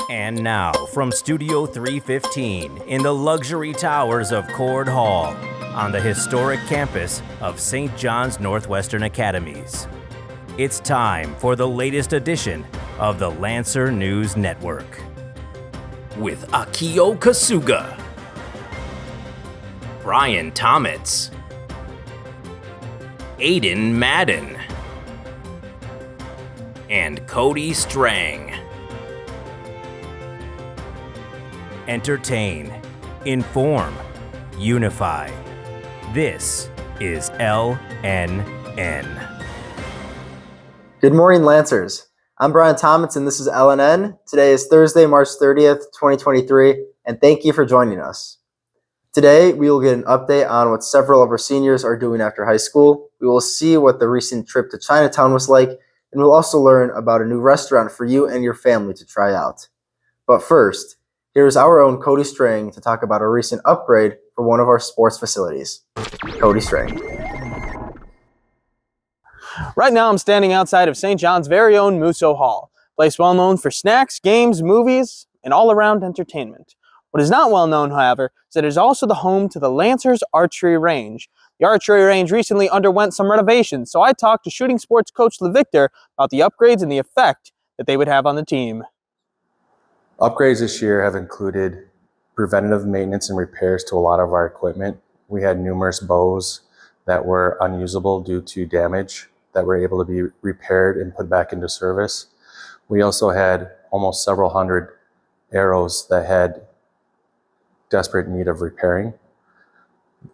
And now, from Studio 315 in the luxury towers of Cord Hall, on the historic campus of St. John's Northwestern Academies, it's time for the latest edition of the Lancer News Network. With Akio Kasuga, Brian Tomitz, Aiden Madden, and Cody Strang. Entertain, inform, unify. This is LNN. Good morning, Lancers. I'm Brian Tomitz, and this is LNN. Today is Thursday, March 30th, 2023, and thank you for joining us. Today, we will get an update on what several of our seniors are doing after high school. We will see what the recent trip to Chinatown was like, and we'll also learn about a new restaurant for you and your family to try out. But first, here's our own Cody Strang to talk about a recent upgrade for one of our sports facilities. Cody Strang. Right now, I'm standing outside of St. John's very own Musso Hall, a place well known for snacks, games, movies, and all-around entertainment. What is not well known, however, is that it is also the home to the Lancers Archery Range. The archery range recently underwent some renovations, so I talked to shooting sports coach LeVictor about the upgrades and the effect that they would have on the team. Upgrades this year have included preventative maintenance and repairs to a lot of our equipment. We had numerous bows that were unusable due to damage that were able to be repaired and put back into service. We also had almost several hundred arrows that had desperate need of repairing.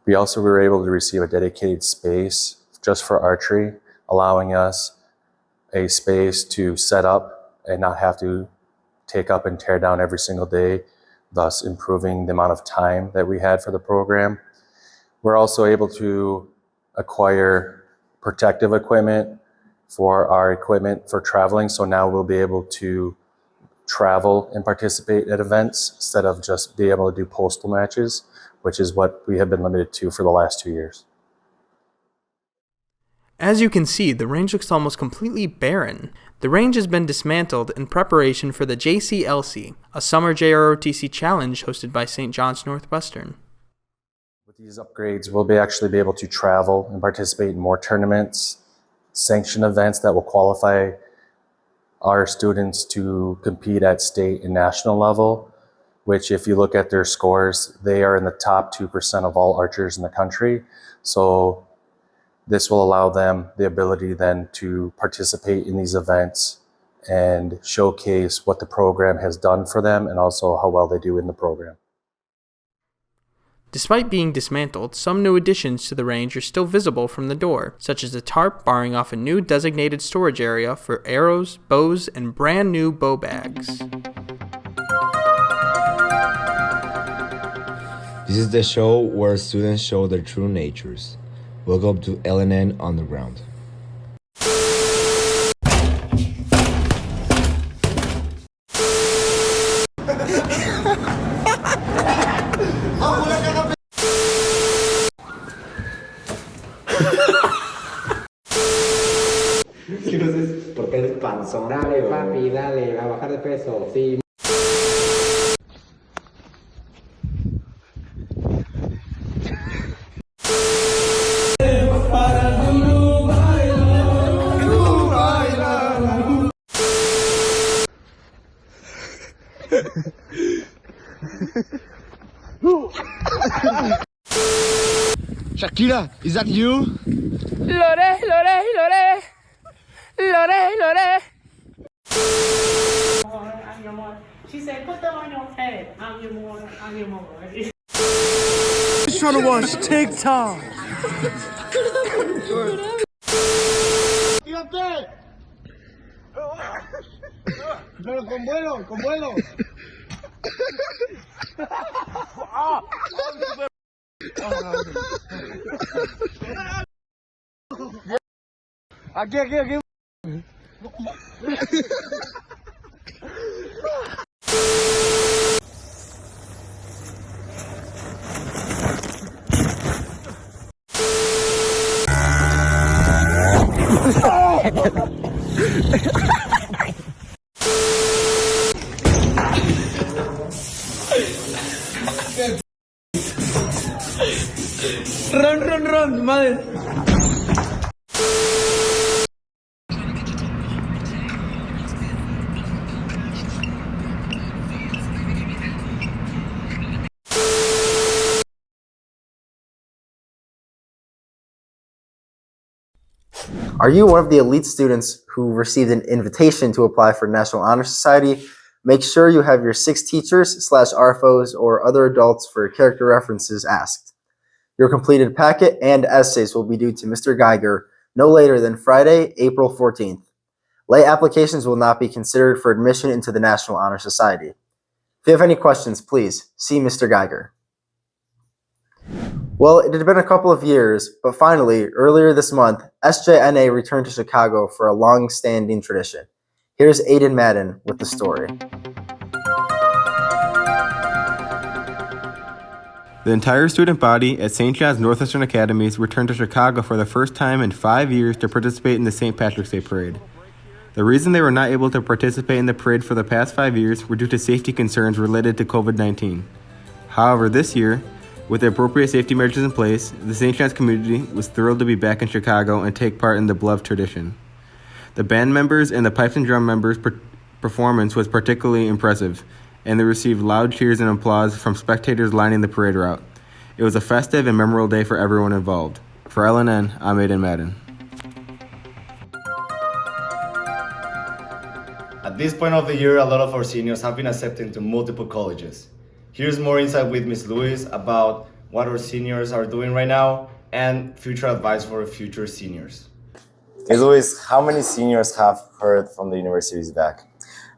We also were able to receive a dedicated space just for archery, allowing us a space to set up and not have to take up and tear down every single day, thus improving the amount of time that we had for the program. We're also able to acquire protective equipment for our equipment for traveling, so now we'll be able to travel and participate at events instead of just be able to do postal matches, which is what we have been limited to for the last 2 years. As you can see, the range looks almost completely barren. The range has been dismantled in preparation for the JCLC, a summer JROTC challenge hosted by St. John's Northwestern. With these upgrades, we'll actually be able to travel and participate in more tournaments, sanctioned events that will qualify our students to compete at state and national level, which if you look at their scores, they are in the top 2% of all archers in the country. So this will allow them the ability then to participate in these events and showcase what the program has done for them and also how well they do in the program. Despite being dismantled, some new additions to the range are still visible from the door, such as a tarp barring off a new designated storage area for arrows, bows, and brand new bow bags. This is the show where students show their true natures. Welcome to LNN Underground. Porque el panzón. Dale, papi, dale, a bajar de peso. Sí. Shakira, is that you? Lore, Lore, Lore. Lore, Lore. I'm your mother. She said, put them on your head. I'm your mother. I'm your mother. Just trying to watch TikTok. ¡Fíjate! Pero con vuelo, con vuelo. Aquí, aquí, aquí. cabrón, mi madre. Are you one of the elite students who received an invitation to apply for National Honor Society? Make sure you have your 6 teachers/RFOs or other adults for character references asked. Your completed packet and essays will be due to Mr. Geiger no later than Friday, April 14th. Late applications will not be considered for admission into the National Honor Society. If you have any questions, please see Mr. Geiger. Well, it had been a couple of years, but finally, earlier this month, SJNA returned to Chicago for a long-standing tradition. Here's Aiden Madden with the story. The entire student body at St. John's Northwestern Academies returned to Chicago for the first time in 5 years to participate in the St. Patrick's Day Parade. The reason they were not able to participate in the parade for the past 5 years were due to safety concerns related to COVID-19. However, this year, with the appropriate safety measures in place, the St. John's community was thrilled to be back in Chicago and take part in the beloved tradition. The band members and the pipes and drum members' performance was particularly impressive, and they received loud cheers and applause from spectators lining the parade route. It was a festive and memorable day for everyone involved. For LNN, I'm Aiden Madden. At this point of the year, a lot of our seniors have been accepted to multiple colleges. Here's more insight with Ms. Lewis about what our seniors are doing right now and future advice for future seniors. Ms. Lewis, how many seniors have heard from the universities back?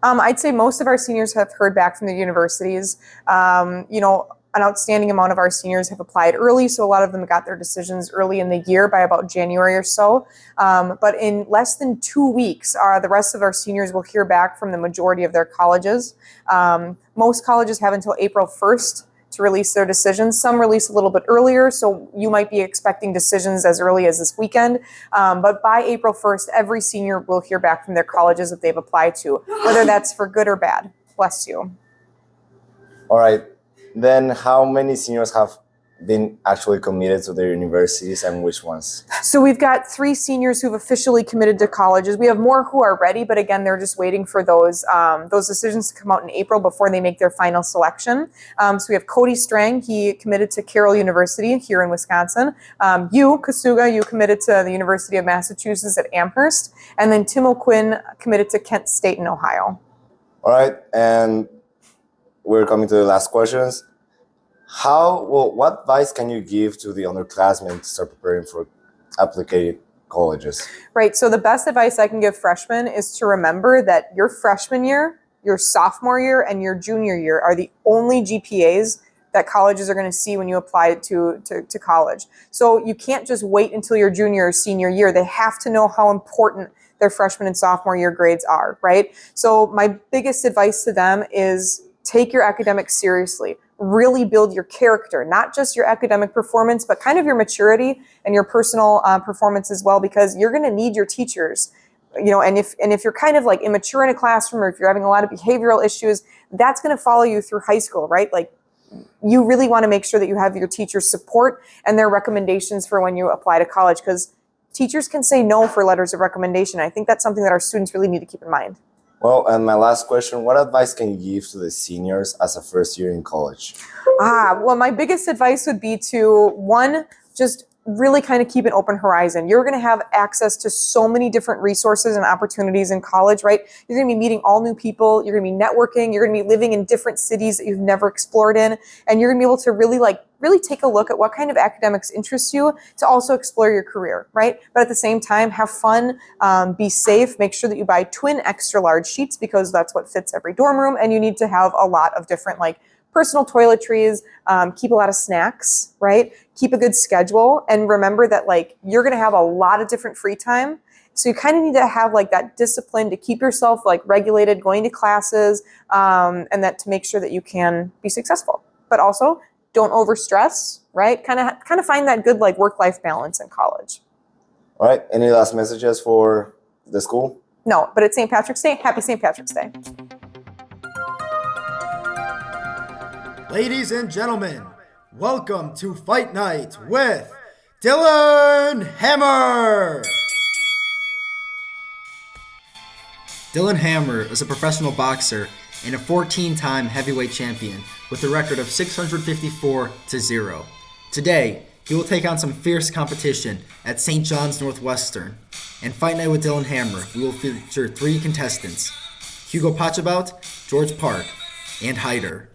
I'd say most of our seniors have heard back from the universities. An outstanding amount of our seniors have applied early, so a lot of them got their decisions early in the year by about January or so. But in less than 2 weeks, the rest of our seniors will hear back from the majority of their colleges. Most colleges have until April 1st to release their decisions. Some release a little bit earlier, so you might be expecting decisions as early as this weekend. But by April 1st, every senior will hear back from their colleges that they've applied to, whether that's for good or bad. Bless you. All right. Then how many seniors have been actually committed to their universities and which ones? So we've got 3 seniors who've officially committed to colleges. We have more who are ready, but again, they're just waiting for those decisions to come out in April before they make their final selection. So we have Cody Strang. He committed to Carroll University here in Wisconsin. Kasuga, you committed to the University of Massachusetts at Amherst. And then Tim O'Quinn committed to Kent State in Ohio. All right. And we're coming to the last questions. What advice can you give to the underclassmen to start preparing for applied colleges? Right. So the best advice I can give freshmen is to remember that your freshman year, your sophomore year, and your junior year are the only GPAs that colleges are going to see when you apply to college. So you can't just wait until your junior or senior year. They have to know how important their freshman and sophomore year grades are, right? So my biggest advice to them is take your academics seriously. Really build your character, not just your academic performance, but kind of your maturity and your personal performance as well, because you're going to need your teachers. And if you're kind of like immature in a classroom, or if you're having a lot of behavioral issues, that's going to follow you through high school, right? Like, you really want to make sure that you have your teachers' support and their recommendations for when you apply to college, because teachers can say no for letters of recommendation. I think that's something that our students really need to keep in mind. Well, and my last question, what advice can you give to the seniors as a first year in college? Well, my biggest advice would be to, one, just really kind of keep an open horizon. You're going to have access to so many different resources and opportunities in college, right? You're going to be meeting all new people. You're going to be networking. You're going to be living in different cities that you've never explored in. And you're going to be able to really take a look at what kind of academics interest you to also explore your career, right? But at the same time, have fun, be safe, make sure that you buy twin extra large sheets because that's what fits every dorm room. And you need to have a lot of different personal toiletries, keep a lot of snacks, right? Keep a good schedule, and remember that you're gonna have a lot of different free time. So you kind of need to have that discipline to keep yourself regulated, going to classes, and that to make sure that you can be successful. But also don't overstress, right? Kind of find that good work-life balance in college. All right, any last messages for the school? No, but it's St. Patrick's Day. Happy St. Patrick's Day. Ladies and gentlemen, welcome to Fight Night with Dylan Hammer! Dylan Hammer is a professional boxer and a 14-time heavyweight champion with a record of 654-0. Today, he will take on some fierce competition at St. John's Northwestern. And Fight Night with Dylan Hammer, we will feature 3 contestants: Hugo Pachabot, George Park, and Hyder.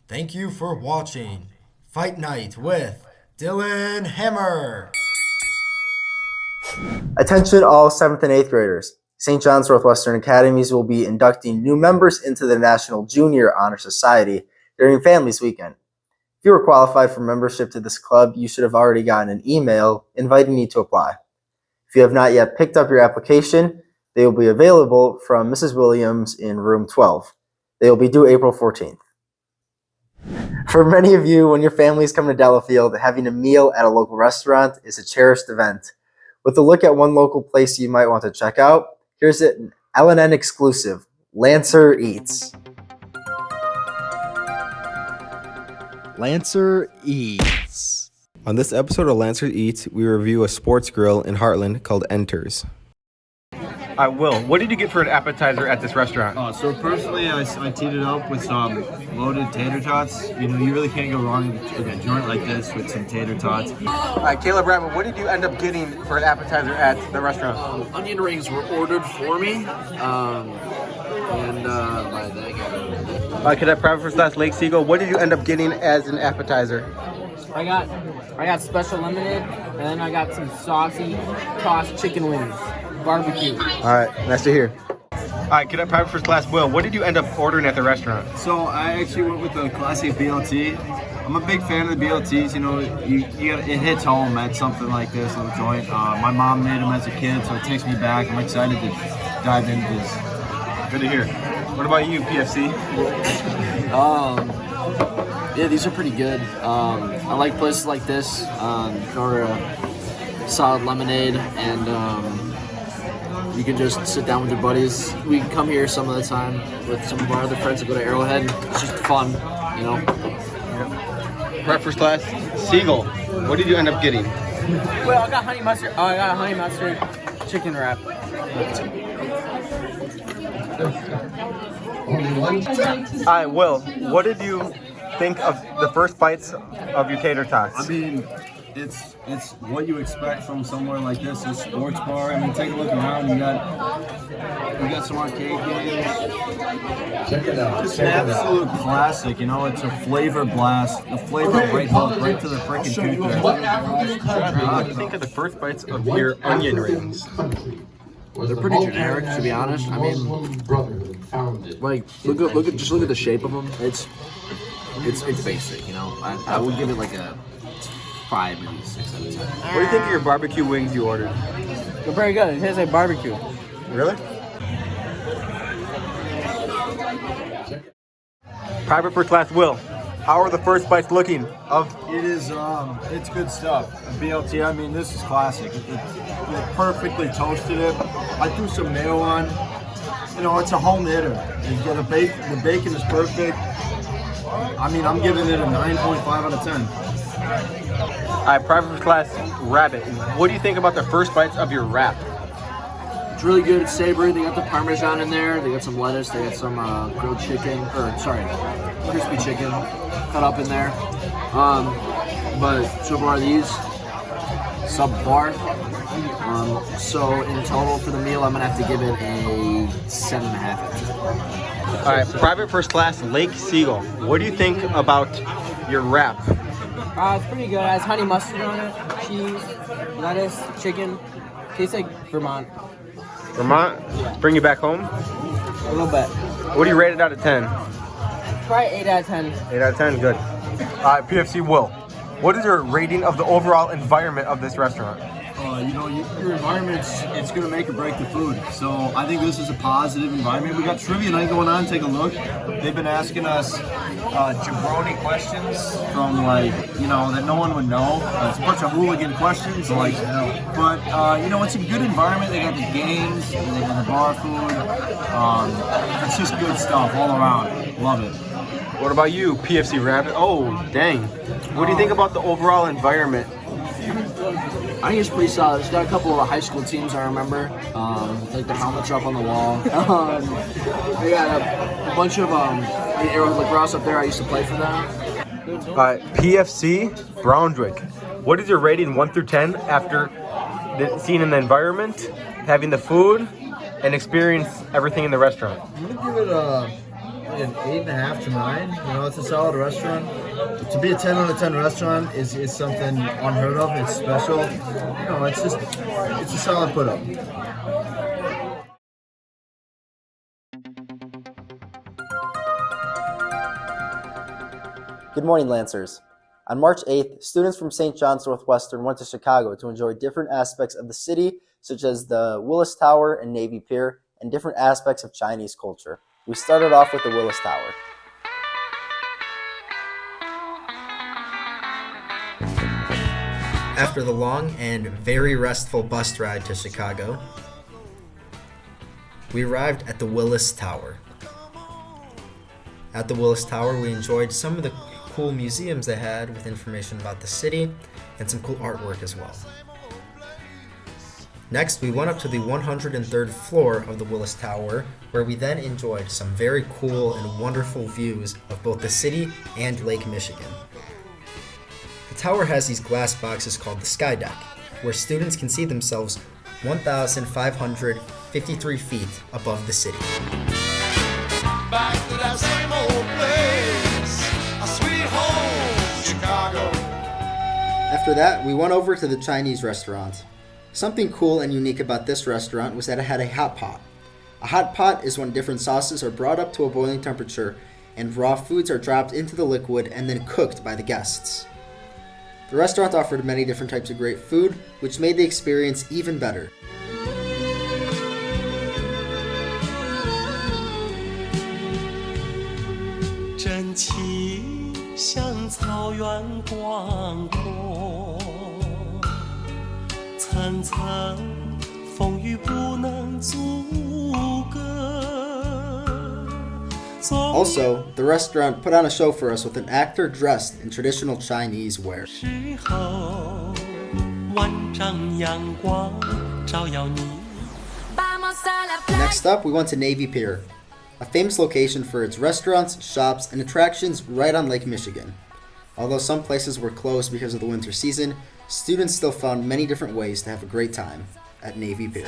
Thank you for watching Fight Night with Dylan Hammer. Attention all 7th and 8th graders. St. John's Northwestern Academies will be inducting new members into the National Junior Honor Society during Families Weekend. If you are qualified for membership to this club, you should have already gotten an email inviting you to apply. If you have not yet picked up your application, they will be available from Mrs. Williams in room 12. They will be due April 14th. For many of you, when your families come to Delafield, having a meal at a local restaurant is a cherished event. With a look at one local place you might want to check out, here's an LNN exclusive, Lancer Eats. Lancer Eats. On this episode of Lancer Eats, we review a sports grill in Heartland called Enters. Will, what did you get for an appetizer at this restaurant? So personally, I teed it up with some loaded tater tots. You know, you really can't go wrong with a joint like this with some tater tots. All right, Caleb Ratman, what did you end up getting for an appetizer at the restaurant? Onion rings were ordered for me, Cadet Private First Class Lake Siegel, what did you end up getting as an appetizer? I got special lemonade, and then I got some saucy tossed chicken wings. Barbecue. All right, nice to hear. All right, Cadet Private First Class Will, what did you end up ordering at the restaurant? So I actually went with the classic BLT. I'm a big fan of the BLTs. You know, it hits home at something like this on a joint. My mom made them as a kid, so it takes me back. I'm excited to dive into this. Good to hear. What about you, PFC? Yeah, these are pretty good. I like places like this. Or a solid lemonade, and you can just sit down with your buddies. We come here some of the time with some of our other friends that go to Arrowhead. It's just fun, you know. Yep. Prep First Class Siegel, what did you end up getting? Well, I got honey mustard. Oh, I got a honey mustard chicken wrap. All right, Will, what did you think of the first bites of your tater tots? I mean, it's what you expect from somewhere like this, a sports bar. I mean, take a look around. You got some arcade games. Check it out. It's an absolute classic. You know, it's a flavor blast. The flavor right hook right to the freaking tooth there. What do you think of the first bites of your onion rings? They're pretty generic, to be honest. I mean, like look at the shape of them. It's basic, you know. I would give it like a 5, maybe 6 out of 10. What do you think of your barbecue wings you ordered? They're very good. It tastes like barbecue. Really? Private First Class Will, how are the first bites looking? It is, it's good stuff. A BLT, I mean, this is classic. It perfectly toasted it. I threw some mayo on. You know, it's a home hitter. You get the bacon is perfect. I mean, I'm giving it a 9.5 out of 10. All right, Private First Class Rabbit, what do you think about the first bites of your wrap? It's really good. It's savory. They got the Parmesan in there. They got some lettuce. They got some grilled chicken, crispy chicken cut up in there. But so far these subpar. So in total for the meal, I'm gonna have to give it a 7.5. All right, Private First Class Lake Seagull, what do you think about your wrap? It's pretty good. It has honey mustard on it, cheese, lettuce, chicken. Tastes like Vermont. Vermont? Yeah. Bring you back home? A little bit. What do you rate it out of 10? Probably 8 out of 10. 8 out of 10, good. PFC Will, what is your rating of the overall environment of this restaurant? You know, your environment, it's going to make or break the food. So I think this is a positive environment. We got trivia night going on. Take a look. They've been asking us jabroni questions from, like, you know, that no one would know. It's a bunch of hooligan questions, like, but, you know, it's a good environment. They got the games, they got the bar food. It's just good stuff all around. Love it. What about you, PFC Rabbit? Oh, dang. What do you think about the overall environment? I think it's pretty solid. It's got a couple of the high school teams I remember, like the helmets up on the wall. They got a bunch of air lacrosse up there. I used to play for them. PFC Brownswick, what is your rating 1 through 10 after seeing in the environment, having the food, and experience everything in the restaurant? I'm going to give it an 8.5 to 9. You know, it's a solid restaurant. To be a 10 out of 10 restaurant is something unheard of. It's special. You know, it's a solid put up. Good morning, Lancers. On March 8th, students from St. John's Northwestern went to Chicago to enjoy different aspects of the city, such as the Willis Tower and Navy Pier, and different aspects of Chinese culture. We started off with the Willis Tower. After the long and very restful bus ride to Chicago, we arrived at the Willis Tower. At the Willis Tower, we enjoyed some of the cool museums they had with information about the city and some cool artwork as well. Next, we went up to the 103rd floor of the Willis Tower, where we then enjoyed some very cool and wonderful views of both the city and Lake Michigan. The tower has these glass boxes called the Sky Deck, where students can see themselves 1,553 feet above the city. Back to that same old place, a sweet home, Chicago. After that, we went over to the Chinese restaurant. Something cool and unique about this restaurant was that it had a hot pot. A hot pot is when different sauces are brought up to a boiling temperature and raw foods are dropped into the liquid and then cooked by the guests. The restaurant offered many different types of great food, which made the experience even better. Also, the restaurant put on a show for us with an actor dressed in traditional Chinese wear. Next up, we went to Navy Pier, a famous location for its restaurants, shops, and attractions right on Lake Michigan. Although some places were closed because of the winter season, students still found many different ways to have a great time at Navy Pier.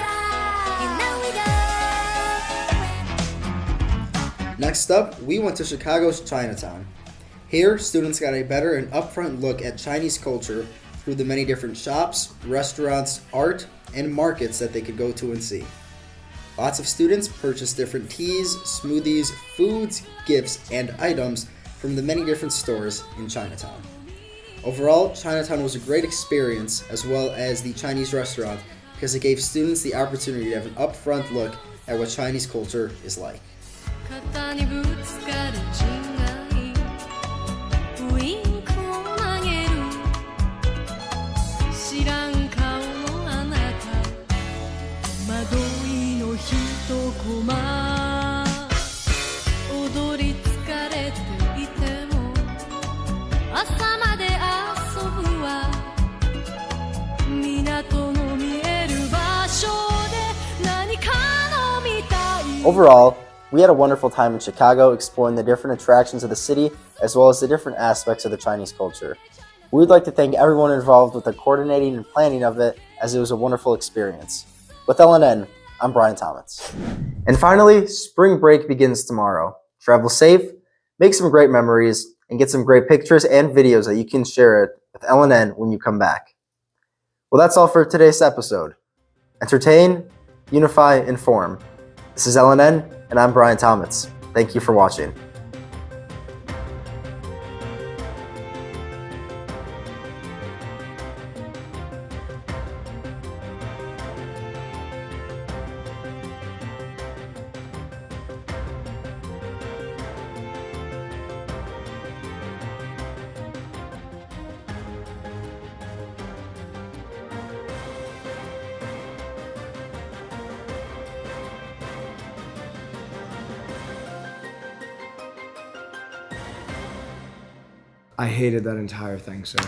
Next up, we went to Chicago's Chinatown. Here, students got a better and upfront look at Chinese culture through the many different shops, restaurants, art, and markets that they could go to and see. Lots of students purchased different teas, smoothies, foods, gifts, and items from the many different stores in Chinatown. Overall, Chinatown was a great experience, as well as the Chinese restaurant, because it gave students the opportunity to have an upfront look at what Chinese culture is like. Overall, we had a wonderful time in Chicago exploring the different attractions of the city as well as the different aspects of the Chinese culture. We would like to thank everyone involved with the coordinating and planning of it, as it was a wonderful experience. With LNN, I'm Brian Thomas. And finally, spring break begins tomorrow. Travel safe, make some great memories, and get some great pictures and videos that you can share it with LNN when you come back. Well, that's all for today's episode. Entertain, unify, inform. This is LNN, and I'm Brian Thomas. Thank you for watching. I hated that entire thing, sir.